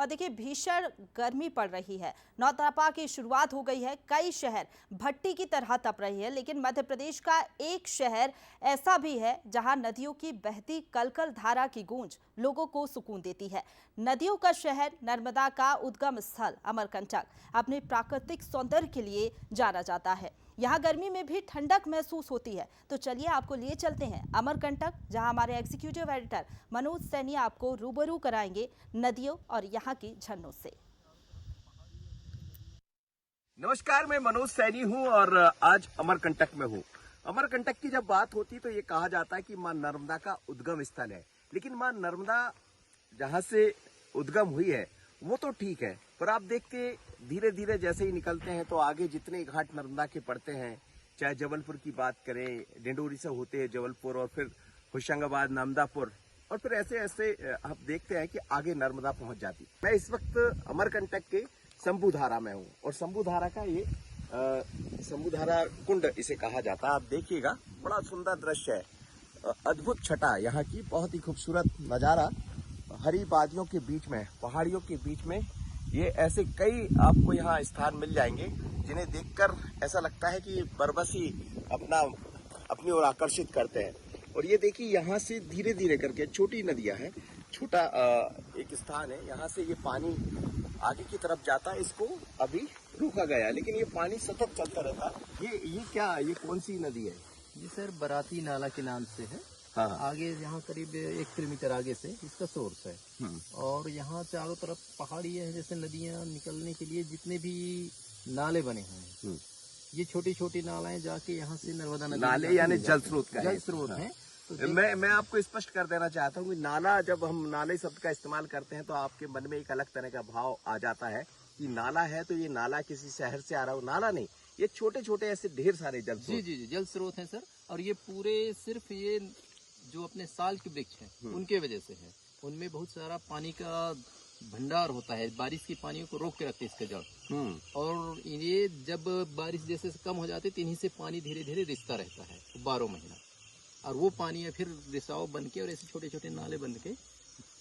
और देखिए भीषण गर्मी पड़ रही है। नौतपा की शुरुआत हो गई है। कई शहर भट्टी की तरह तप रही है, लेकिन मध्य प्रदेश का एक शहर ऐसा भी है जहां नदियों की बहती कलकल धारा की गूंज लोगों को सुकून देती है। नदियों का शहर, नर्मदा का उद्गम स्थल अमरकंटक अपने प्राकृतिक सौंदर्य के लिए जाना जाता है। यहाँ गर्मी में भी ठंडक महसूस होती है। तो चलिए आपको लिए चलते हैं अमरकंटक, जहां हमारे एग्जीक्यूटिव एडिटर मनोज सैनी आपको रूबरू कराएंगे नदियों और यहाँ की झरनों से। नमस्कार, मैं मनोज सैनी हूं और आज अमरकंटक में हूं। अमरकंटक की जब बात होती तो ये कहा जाता है कि मां नर्मदा का उद्गम स्थल है, लेकिन मां नर्मदा जहां से उद्गम हुई है वो तो ठीक है, पर आप देखते धीरे धीरे जैसे ही निकलते हैं तो आगे जितने घाट नर्मदा के पड़ते हैं, चाहे जबलपुर की बात करें, डिंडोरी से होते हैं जबलपुर और फिर होशंगाबाद, नामदापुर, और फिर ऐसे ऐसे आप देखते हैं कि आगे नर्मदा पहुंच जाती। मैं इस वक्त अमरकंटक के शंभुधारा में हूँ और शंभुधारा का ये शंभुधारा कुंड इसे कहा जाता है। आप देखिएगा, बड़ा सुंदर दृश्य है, अद्भुत छटा यहाँ की, बहुत ही खूबसूरत नजारा। हरी वादियों के बीच में, पहाड़ियों के बीच में ये ऐसे कई आपको यहाँ स्थान मिल जाएंगे जिन्हें देखकर ऐसा लगता है कि बरबसी अपनी ओर आकर्षित करते हैं। और ये देखिए, यहाँ से धीरे धीरे करके छोटी नदियां हैं, छोटा एक स्थान है, यहाँ से ये पानी आगे की तरफ जाता है। इसको अभी रोका गया, लेकिन ये पानी सतत चलता रहता है। ये कौन सी नदी है? ये सर बराती नाला के नाम से है। हाँ। आगे यहाँ करीब 1 किलोमीटर आगे से इसका सोर्स है। और यहाँ चारों तरफ पहाड़ी है, जैसे नदियाँ निकलने के लिए जितने भी नाले बने हुए हैं, ये छोटी छोटी नालाएं जाके यहाँ से नर्मदा नदी, नाले यानी जल स्रोत का जल स्रोत है। तो मैं आपको स्पष्ट कर देना चाहता हूँ कि नाला, जब हम नाले शब्द का इस्तेमाल करते हैं तो आपके मन में एक अलग तरह का भाव आ जाता है कि नाला है तो ये नाला किसी शहर से आ रहा हो। नाला नहीं, ये छोटे छोटे ऐसे ढेर सारे जल स्रोत। जी जल स्रोत है सर। और ये पूरे सिर्फ ये जो अपने साल के वृक्ष हैं उनके वजह से है। उनमें बहुत सारा पानी का भंडार होता है, बारिश की पानियों को रोक के रखते हैं इसके जड़। और ये जब बारिश जैसे कम हो जाती है तो इन्हीं से पानी धीरे धीरे रिसता रहता है 12 महीना, और वो पानी है फिर रिसाव बन के और ऐसे छोटे छोटे नाले बन के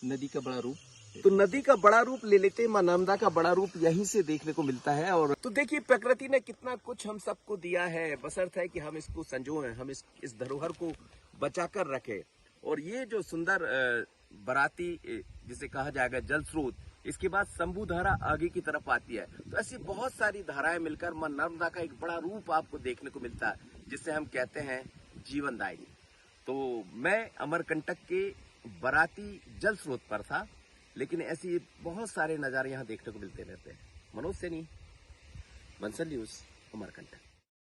नदी का बड़ा रूप, तो नदी का बड़ा रूप ले लेते हैं। मां नर्मदा का बड़ा रूप यहीं से देखने को मिलता है। और तो देखिए, प्रकृति ने कितना कुछ हम सबको दिया है, बशर्त है कि हम इसको संजोएं, हम इस धरोहर को बचाकर रखें। और ये जो सुंदर बराती जिसे कहा जाएगा जल स्रोत, इसके बाद शंभुधारा आगे की तरफ आती है। तो ऐसी बहुत सारी धाराएं मिलकर मां नर्मदा का एक बड़ा रूप आपको देखने को मिलता है, जिसे हम कहते हैं जीवनदायिनी। तो मैं अमरकंटक के बराती जल स्रोत पर था, लेकिन ऐसी बहुत सारे नजारे यहाँ देखने को मिलते रहते हैं। मनोज सैनी, बंसल न्यूज, अमरकंटक।